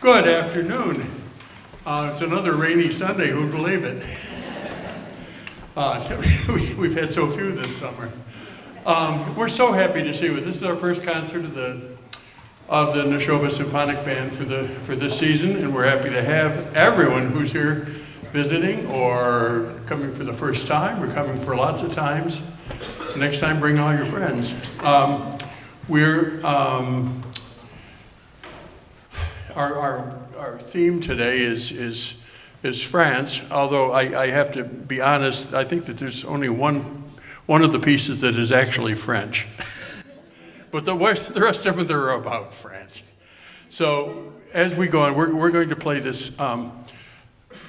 Good afternoon. It's another rainy Sunday, who'd believe it? We've had so few this summer. We're so happy to see you. This is our first concert of the Nashoba Symphonic Band for this season, and we're happy to have everyone who's here visiting or coming for the first time or coming for lots of times. Next time, bring all your friends. Our theme today is France, although I have to be honest, I think that there's only one of the pieces that is actually French. But the rest of them are about France. So as we go on, we're going to play this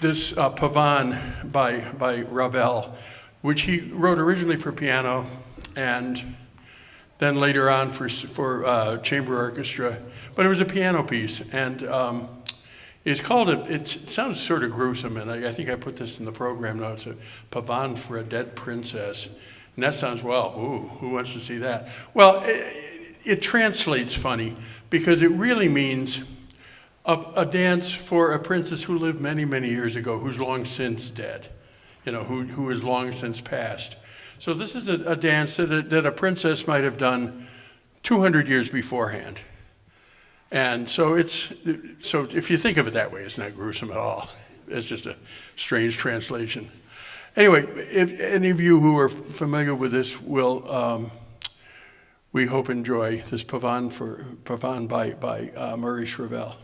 Pavane by Ravel, which he wrote originally for piano and then later on for chamber orchestra. But it was a piano piece, and it's called it sounds sort of gruesome, and I think I put this in the program notes, a Pavane for a Dead Princess. And that sounds, well, ooh, who wants to see that? Well, it translates funny, because it really means a dance for a princess who lived many, many years ago, who's long since dead, who is long since passed. So this is a dance that a princess might have done 200 years beforehand. And so if you think of it that way, it's not gruesome at all. It's just a strange translation. Anyway, if any of you who are familiar with this will, we hope, enjoy this Pavane by Maurice Ravel.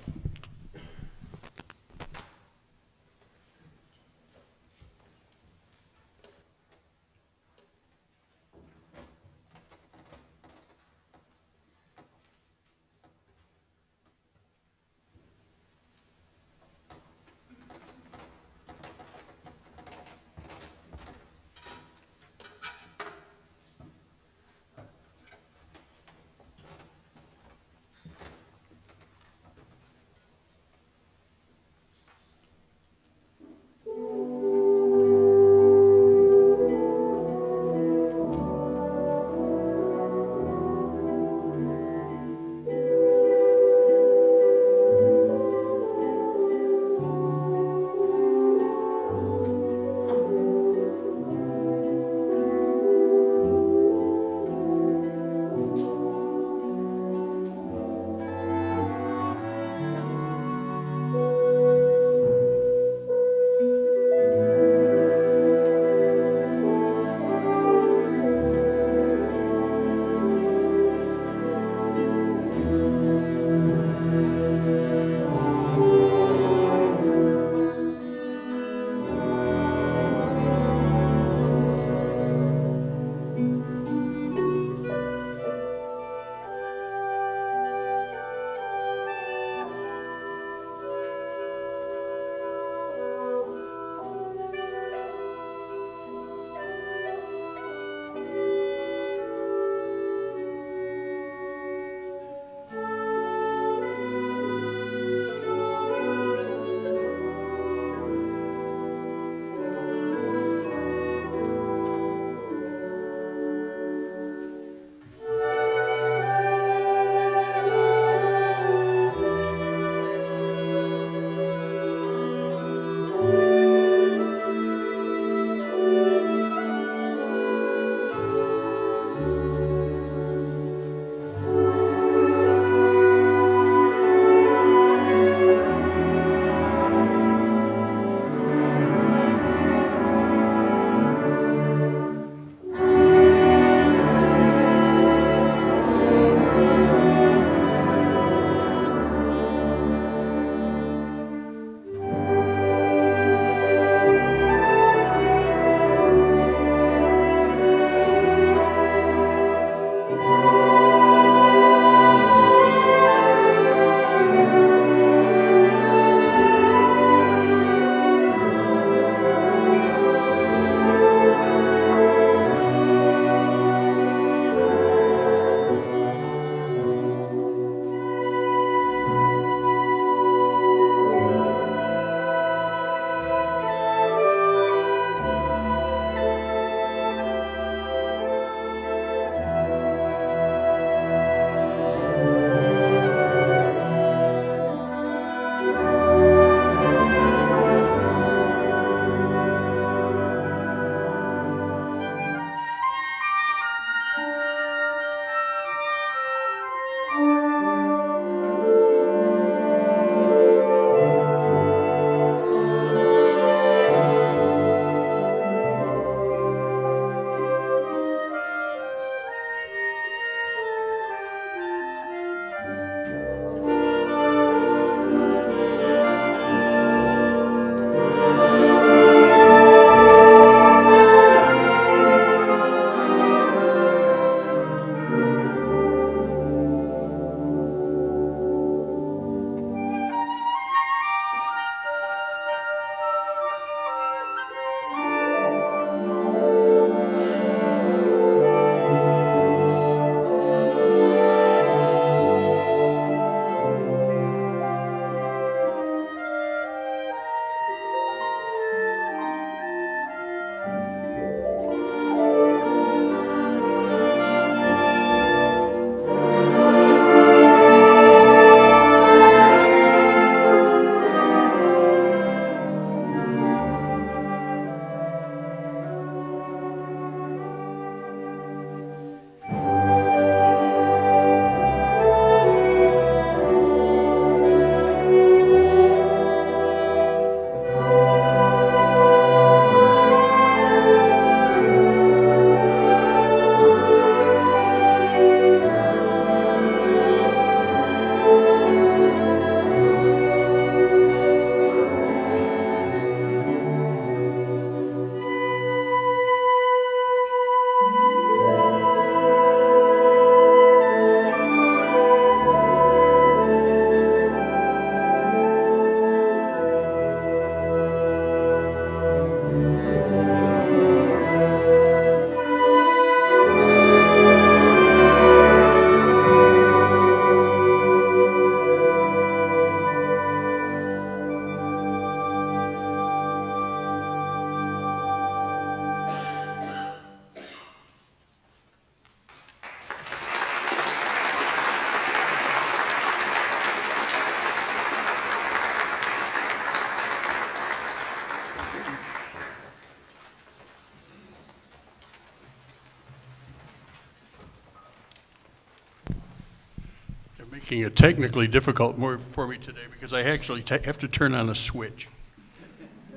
making it technically difficult more for me today because I actually have to turn on a switch.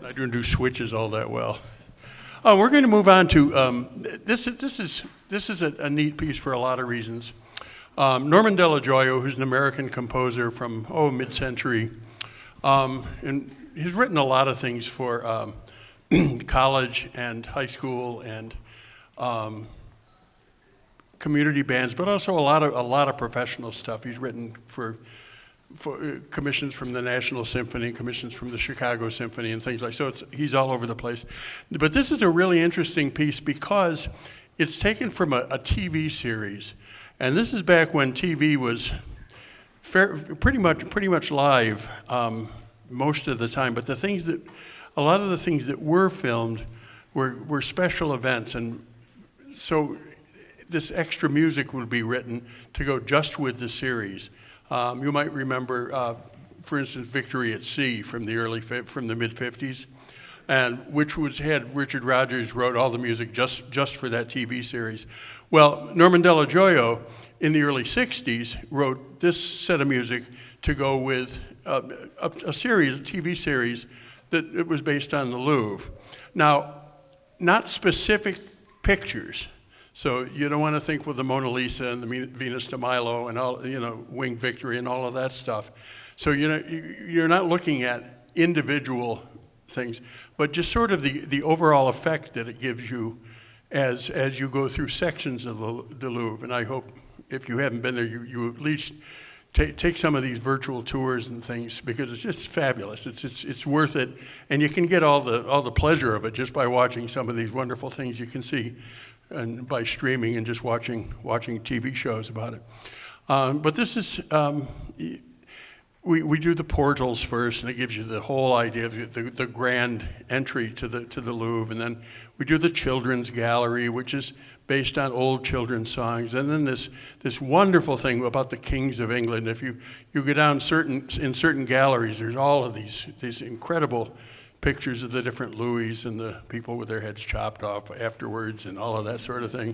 I don't do switches all that well. We're going to move on to this is a neat piece for a lot of reasons. Norman Dello-Joio, who's an American composer from mid-century, and he's written a lot of things for college and high school and community bands, but also a lot of professional stuff. He's written for commissions from the National Symphony, commissions from the Chicago Symphony, and things like so. He's all over the place. But this is a really interesting piece because it's taken from a TV series, and this is back when TV was pretty much live most of the time. But a lot of the things that were filmed were special events, and so this extra music would be written to go just with the series. You might remember, for instance, Victory at Sea from the mid-50s, and which had Richard Rodgers wrote all the music just for that TV series. Well, Norman Dello-Joio in the early 60s wrote this set of music to go with a TV series that it was based on the Louvre. Now, not specific pictures. So you don't want to think with the Mona Lisa and the Venus de Milo and all, Winged Victory and all of that stuff. So you're not looking at individual things, but just sort of the overall effect that it gives you as you go through sections of the Louvre. And I hope if you haven't been there, you at least take some of these virtual tours and things because it's just fabulous. It's worth it, and you can get all the pleasure of it just by watching some of these wonderful things you can see, and by streaming and just watching TV shows about it. But this is we do the portals first, and it gives you the whole idea of the grand entry to the Louvre, and then we do the children's gallery, which is based on old children's songs, and then this wonderful thing about the kings of England. If you go down in certain galleries, there's all of these incredible pictures of the different Louis and the people with their heads chopped off afterwards and all of that sort of thing.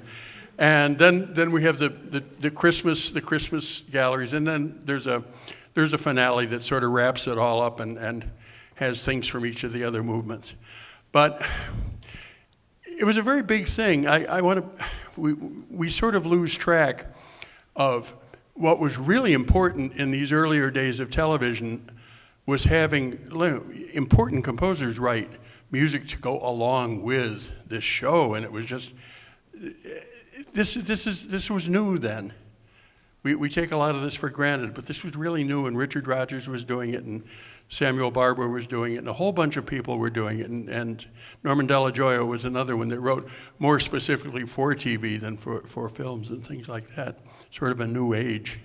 And then we have the Christmas galleries, and then there's a finale that sort of wraps it all up and has things from each of the other movements. But it was a very big thing. We sort of lose track of what was really important in these earlier days of television was having important composers write music to go along with this show, and it was just this was new then. We take a lot of this for granted, but this was really new, and Richard Rodgers was doing it, and Samuel Barber was doing it, and a whole bunch of people were doing it, and Norman Dello-Joio was another one that wrote more specifically for TV than for films and things like that, sort of a new age.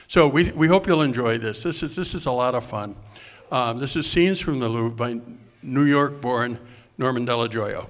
So we hope you'll enjoy this. This is a lot of fun. This is Scenes from the Louvre by New York-born Norman Dello-Joio.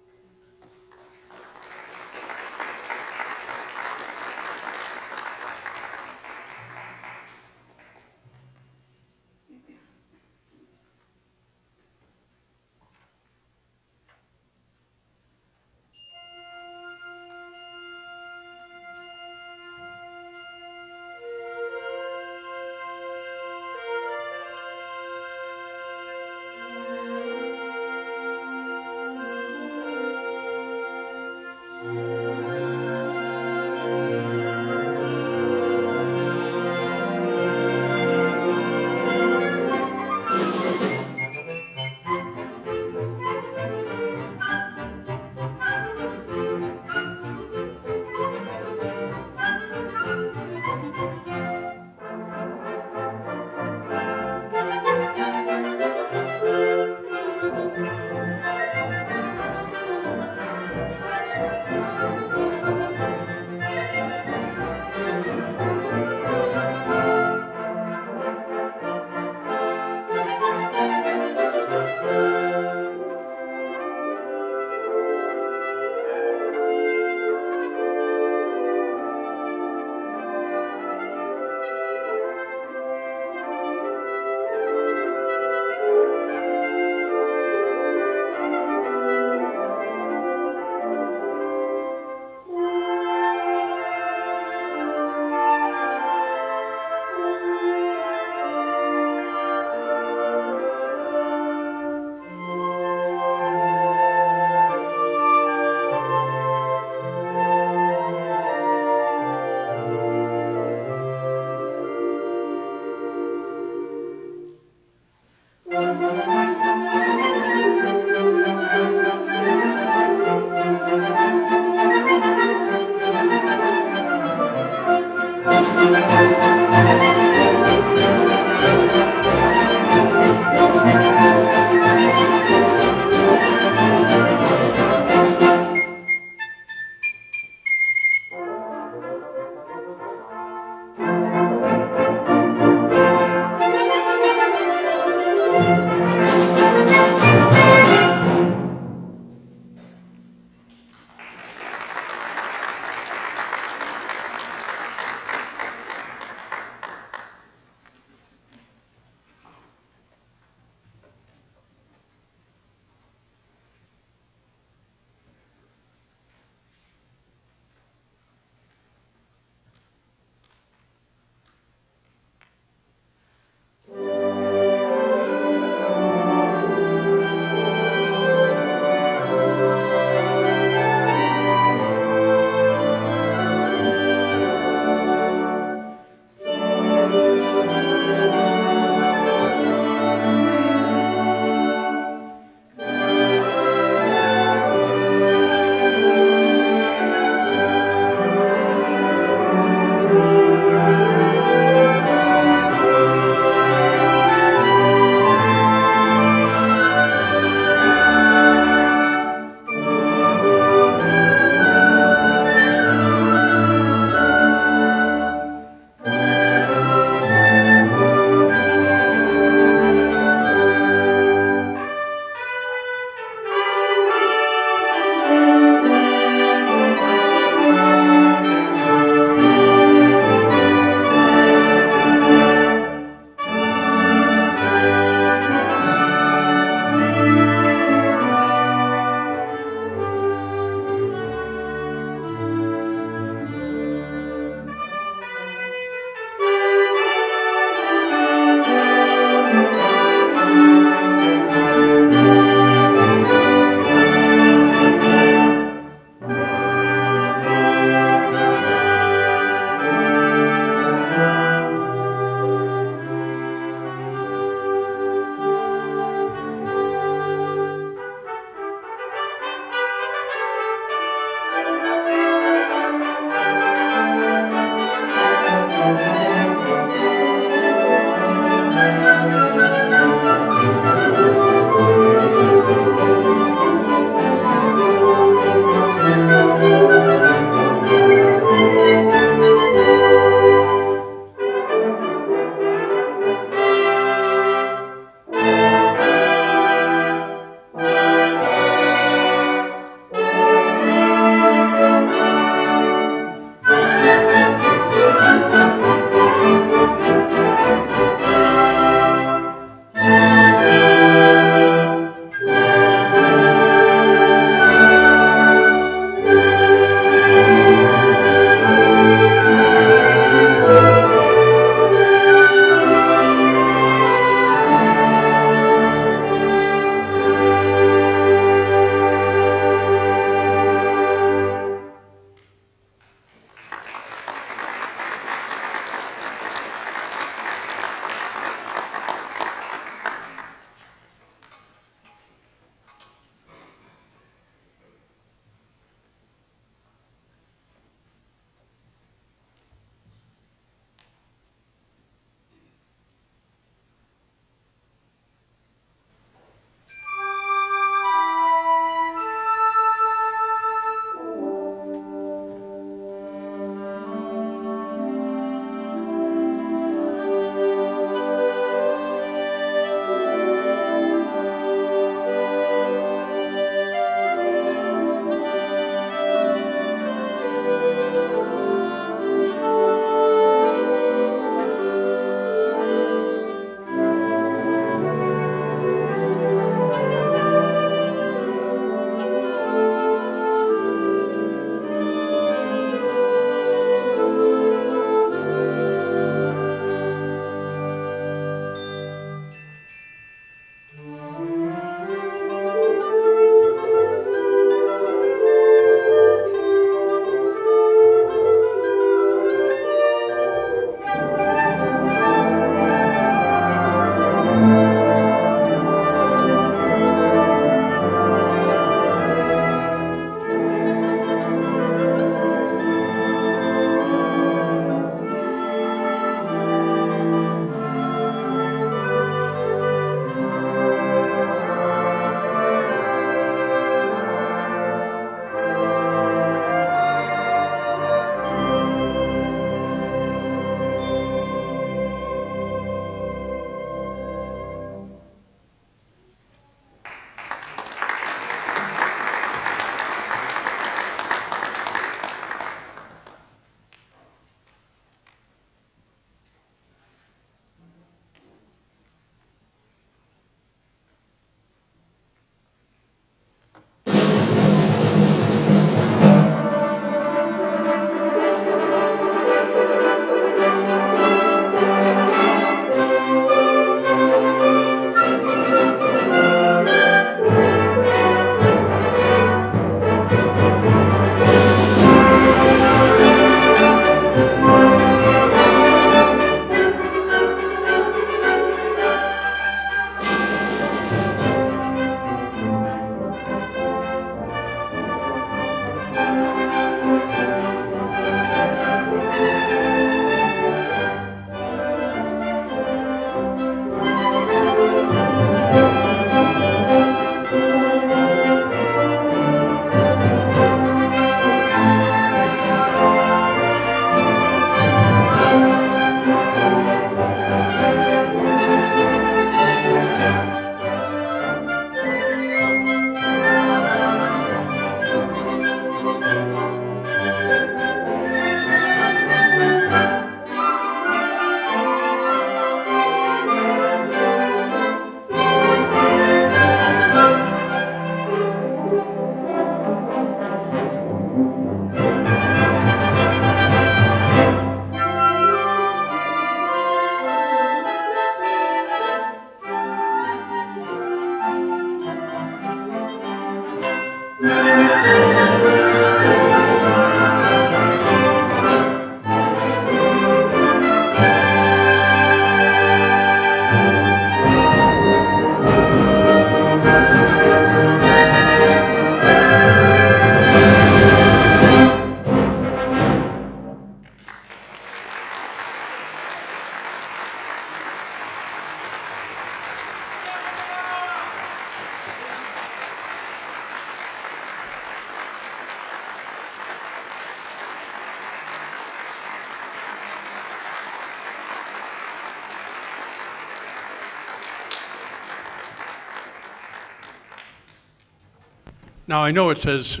Now, I know it says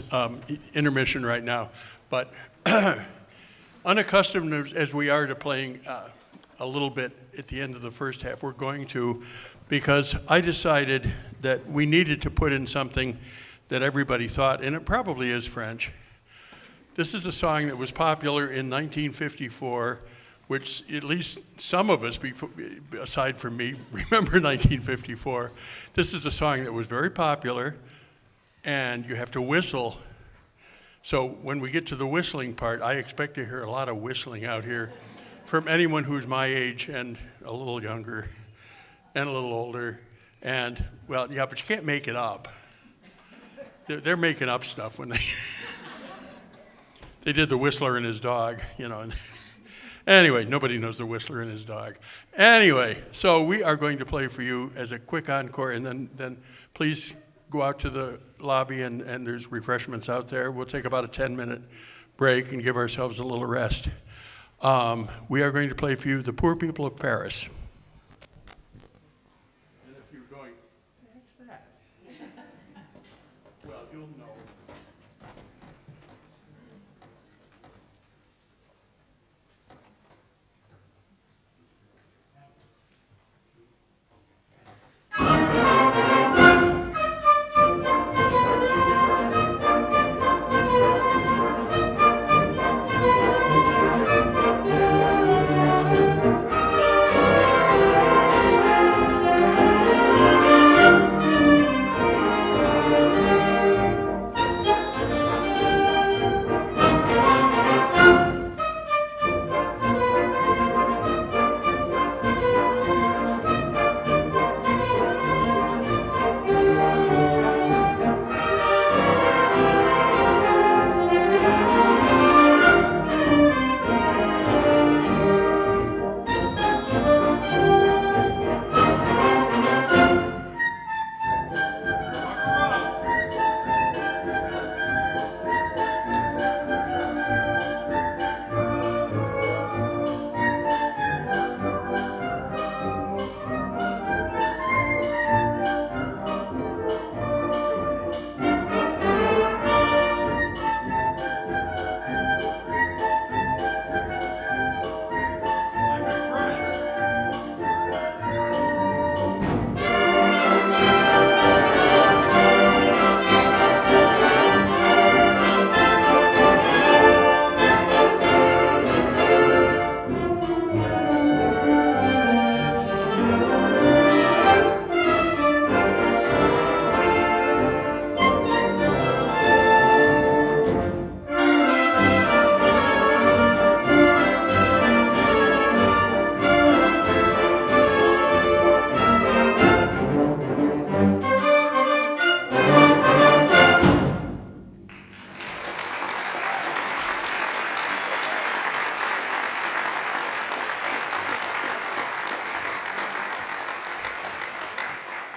intermission right now, but unaccustomed as we are to playing a little bit at the end of the first half, we're going to, because I decided that we needed to put in something that everybody thought, and it probably is French. This is a song that was popular in 1954, which at least some of us, aside from me, remember 1954. This is a song that was very popular, and you have to whistle. So when we get to the whistling part, I expect to hear a lot of whistling out here from anyone who's my age and a little younger and a little older. And, well, yeah, but you can't make it up. They're making up stuff when they did The Whistler and His Dog, you know. Anyway, nobody knows The Whistler and His Dog. Anyway, so we are going to play for you as a quick encore, and then please go out to the lobby, and there's refreshments out there. We'll take about a 10-minute break and give ourselves a little rest. We are going to play for you The Poor People of Paris. And if you're going, what's that? Well, you'll know.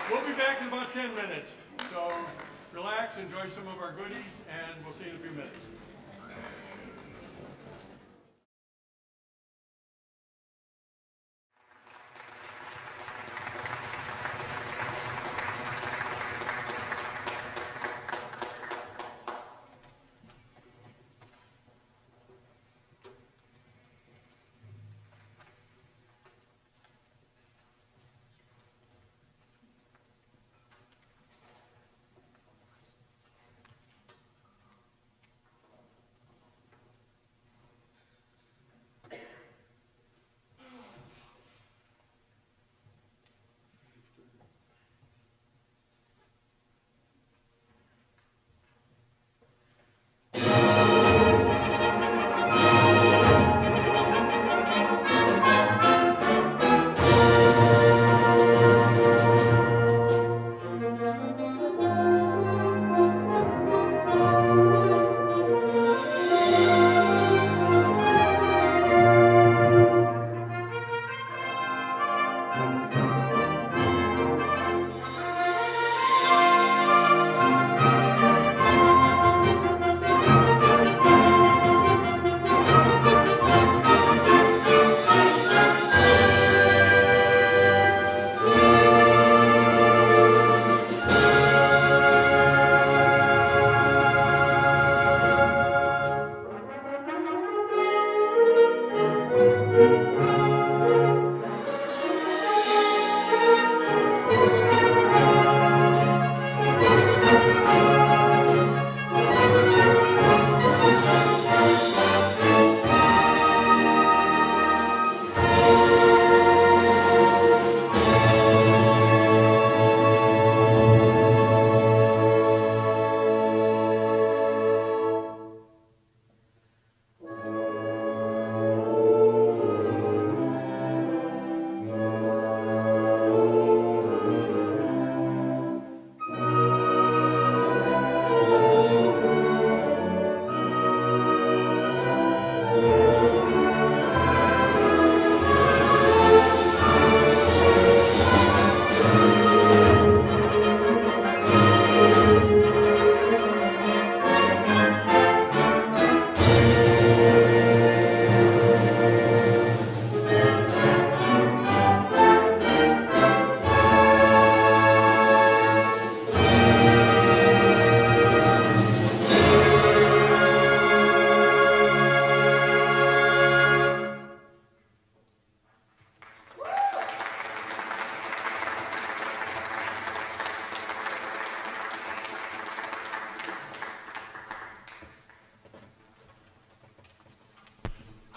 We'll be back in about 10 minutes. So relax, enjoy some of our goodies, and we'll see you in a few minutes.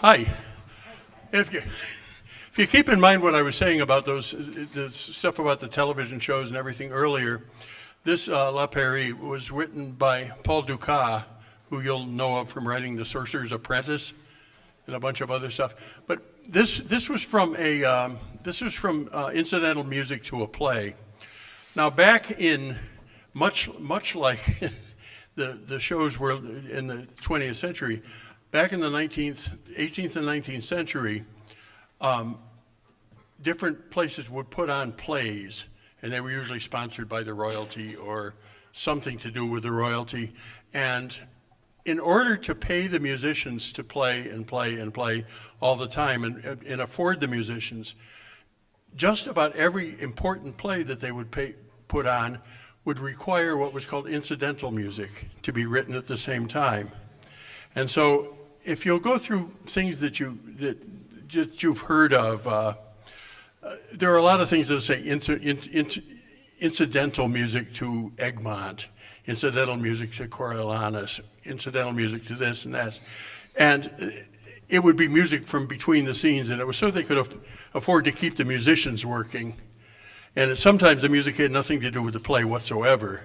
Hi. If you keep in mind what I was saying about the stuff about the television shows and everything earlier, this La Peri was written by Paul Dukas, who you'll know of from writing The Sorcerer's Apprentice and a bunch of other stuff. But this was from incidental music to a play. Now, back in much like the shows were in the 20th century, back in the 18th and 19th century, different places would put on plays, and they were usually sponsored by the royalty or something to do with the royalty. And in order to pay the musicians to play and play and play all the time and afford the musicians, just about every important play that they would put on would require what was called incidental music to be written at the same time. And so if you'll go through things that you've heard of, there are a lot of things that say incidental music to Egmont, incidental music to Coriolanus, incidental music to this and that. And it would be music from between the scenes, and it was so they could afford to keep the musicians working. And sometimes the music had nothing to do with the play whatsoever,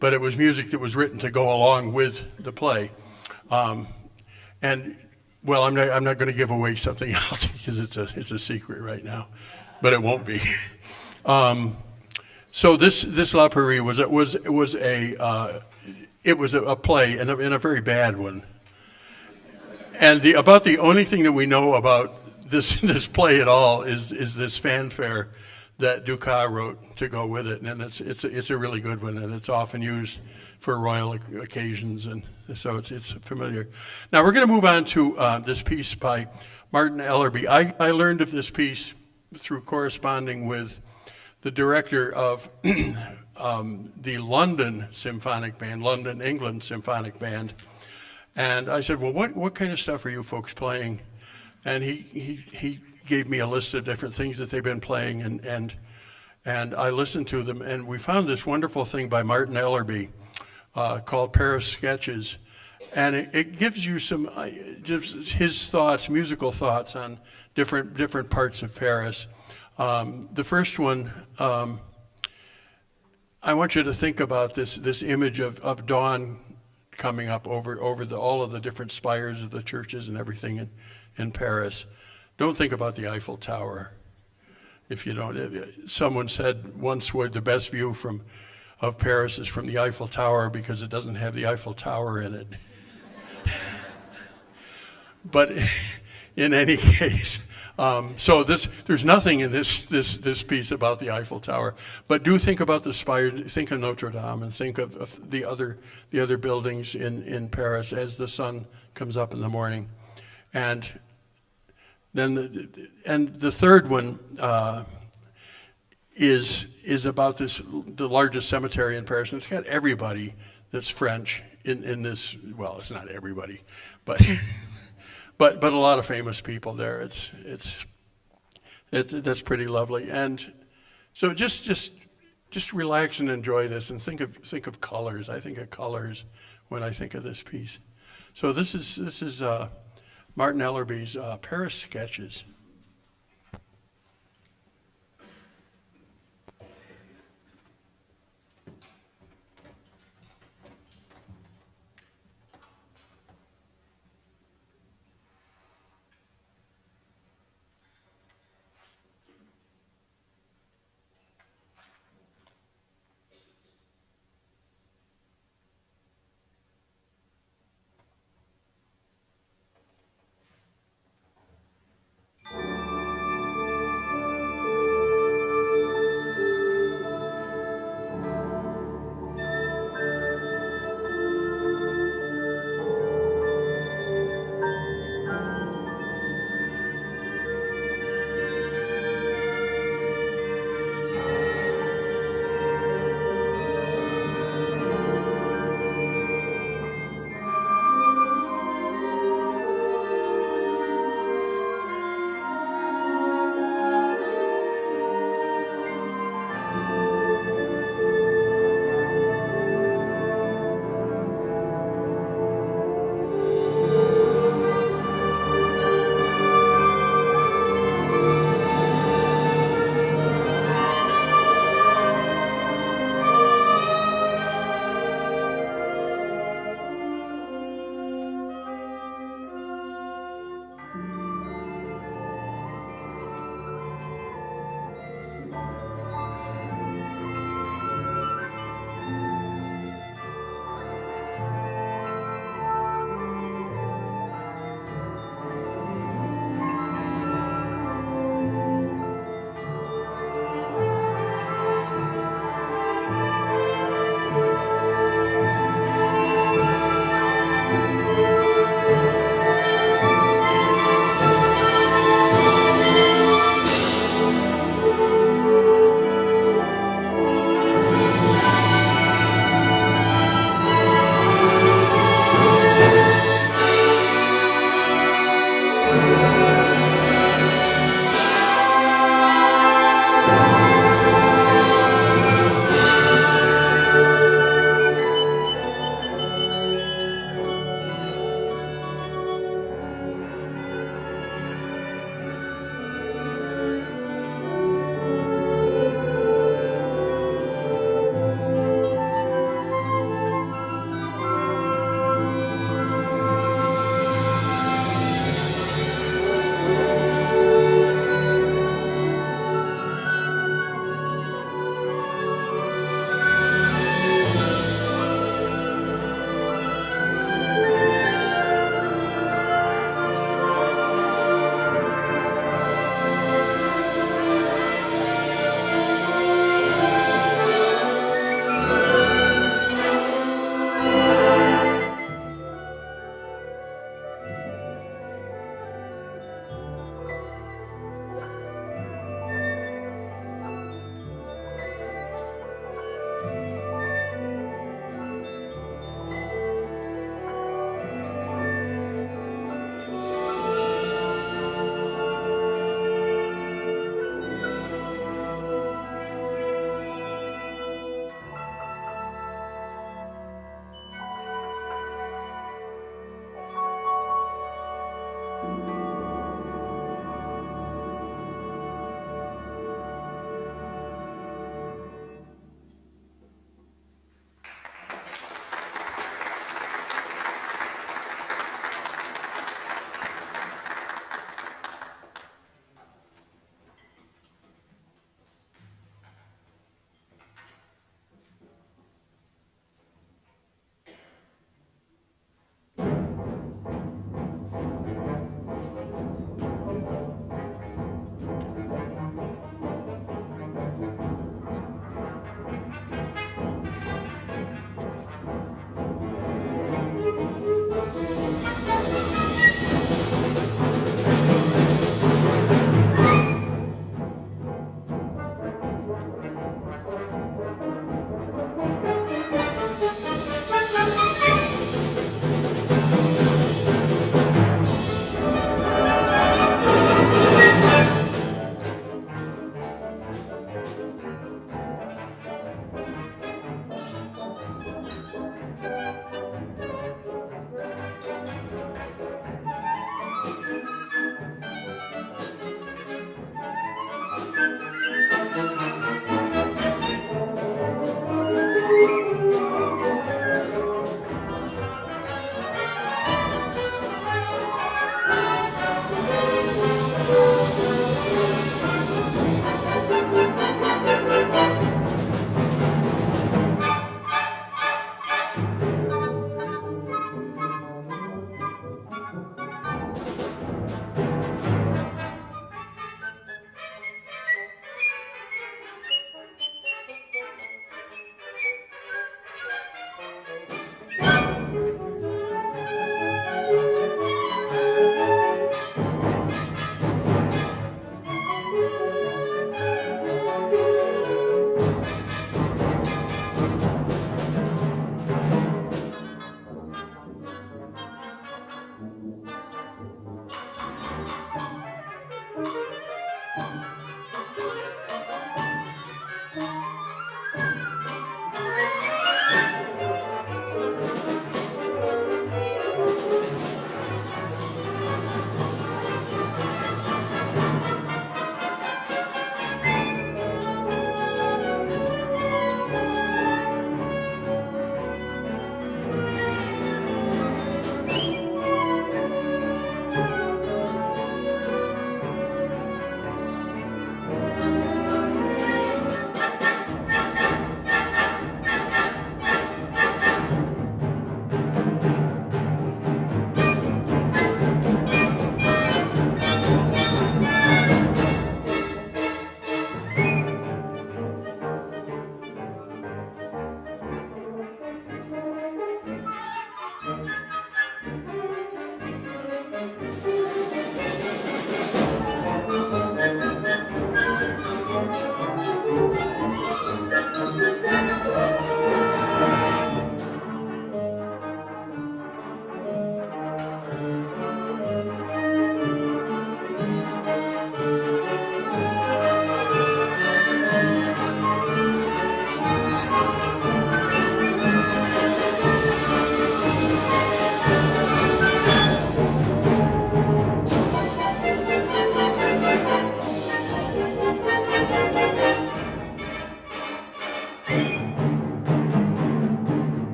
but it was music that was written to go along with the play. And well, I'm not going to give away something else because it's a secret right now, but it won't be. So this La Peri was a play and a very bad one. And about the only thing that we know about this play at all is this fanfare that Dukas wrote to go with it, and it's a really good one, and it's often used for royal occasions, and so it's familiar. Now we're going to move on to this piece by Martin Ellerby. I learned of this piece through corresponding with the director of the London Symphonic Band, London, England Symphonic Band, and I said, well, what kind of stuff are you folks playing? And he gave me a list of different things that they've been playing, and I listened to them, and we found this wonderful thing by Martin Ellerby called Paris Sketches, and it gives you just his thoughts, musical thoughts on different parts of Paris. The first one, I want you to think about this image of dawn coming up over all of the different spires of the churches and everything in Paris. Don't think about the Eiffel Tower. If you don't, someone said once the best view of Paris is from the Eiffel Tower because it doesn't have the Eiffel Tower in it. But in any case, so there's nothing in this piece about the Eiffel Tower. But do think about the spires. Think of Notre Dame and think of the other buildings in Paris as the sun comes up in the morning, and then the third one is about the largest cemetery in Paris, and it's got everybody that's French in this. Well, it's not everybody, but but a lot of famous people there. That's pretty lovely, and so just relax and enjoy this, and think of colors. I think of colors when I think of this piece. So this is Martin Ellerby's Paris Sketches.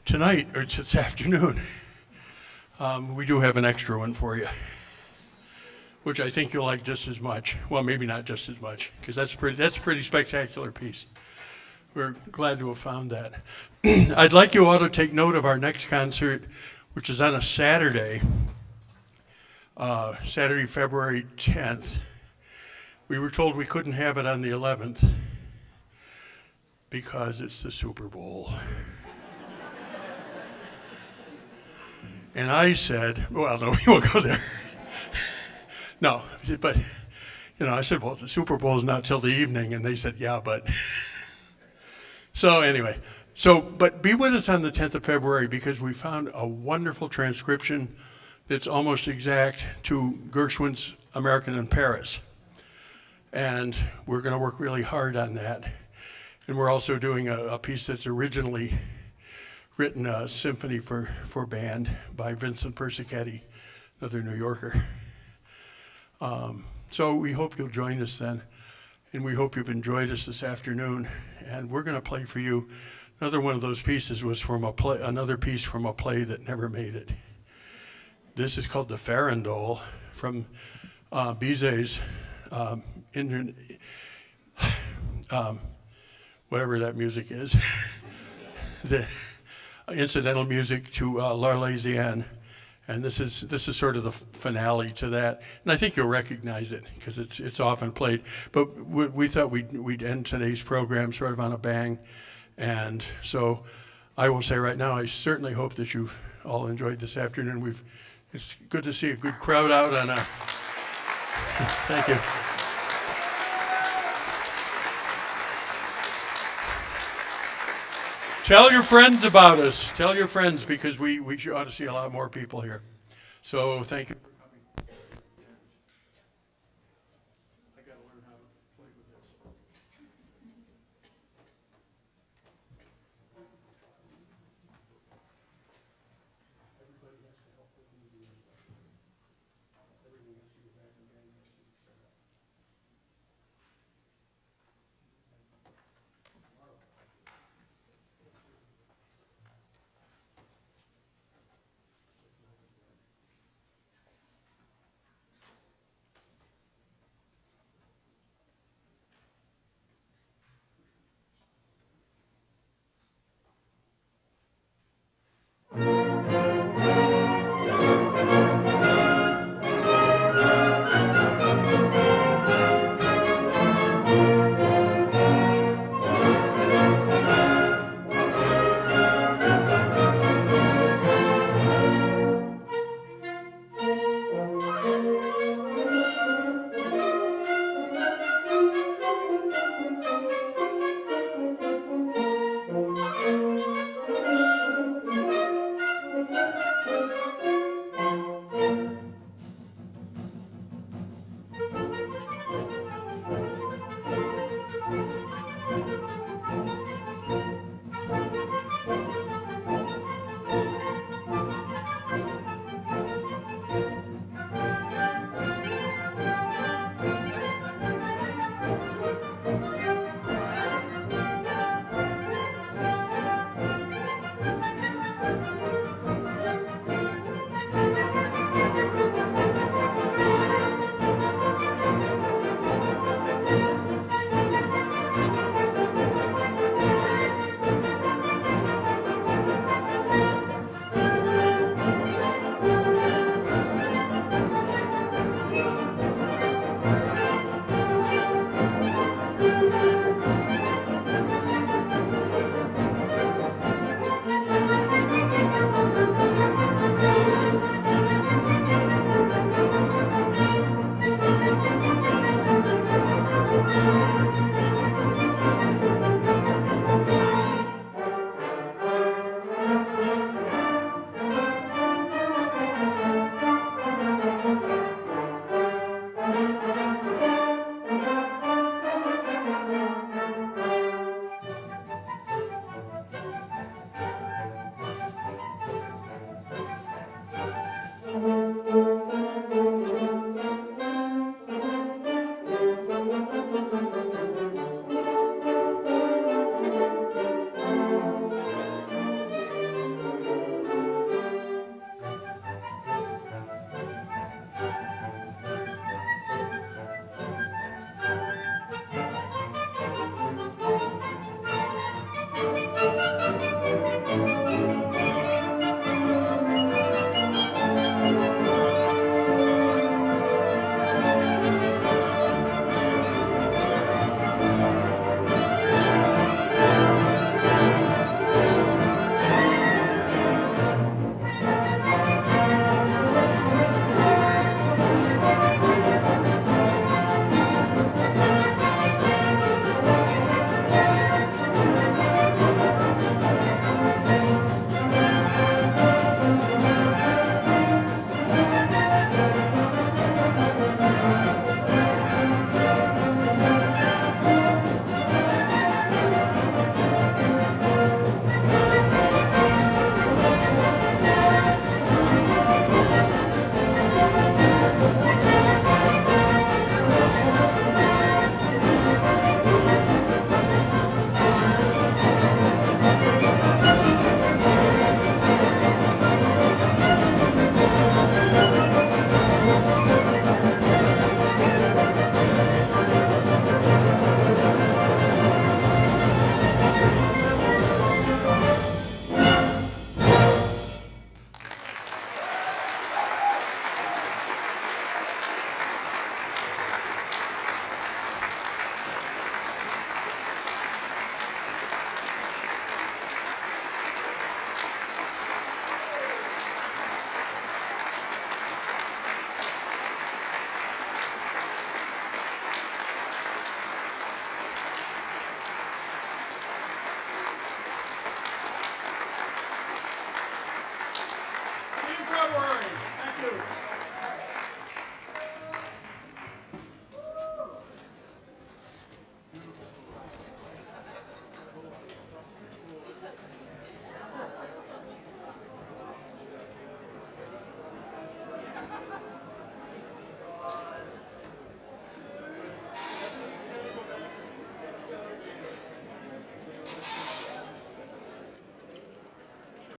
tonight, or this afternoon, we do have an extra one for you, which I think you'll like just as much. Well, maybe not just as much, because that's a pretty spectacular piece. We're glad to have found that. I'd like you all to take note of our next concert, which is on a Saturday, February 10th. We were told we couldn't have it on the 11th because it's the Super Bowl. And I said, well, no, we won't go there. No, but, I said, well, the Super Bowl is not till the evening. And they said, yeah, but. So anyway, but be with us on the 10th of February because we found a wonderful transcription that's almost exact to Gershwin's American in Paris. And we're going to work really hard on that. And we're also doing a piece that's originally written, a symphony for band by Vincent Persichetti, another New Yorker. So we hope you'll join us then. And we hope you've enjoyed us this afternoon. And we're going to play for you. Another one of those pieces was from another piece from a play that never made it. This is called the Farandole from Bizet's whatever that music is, the incidental music to L'Arlésienne. And this is sort of the finale to that, and I think you'll recognize it because it's often played. But we thought we'd end today's program sort of on a bang, and so I will say right now I certainly hope that you've all enjoyed this afternoon. It's good to see a good crowd out on a. Thank you. Tell your friends about us. Tell your friends because we ought to see a lot more people here. So thank you.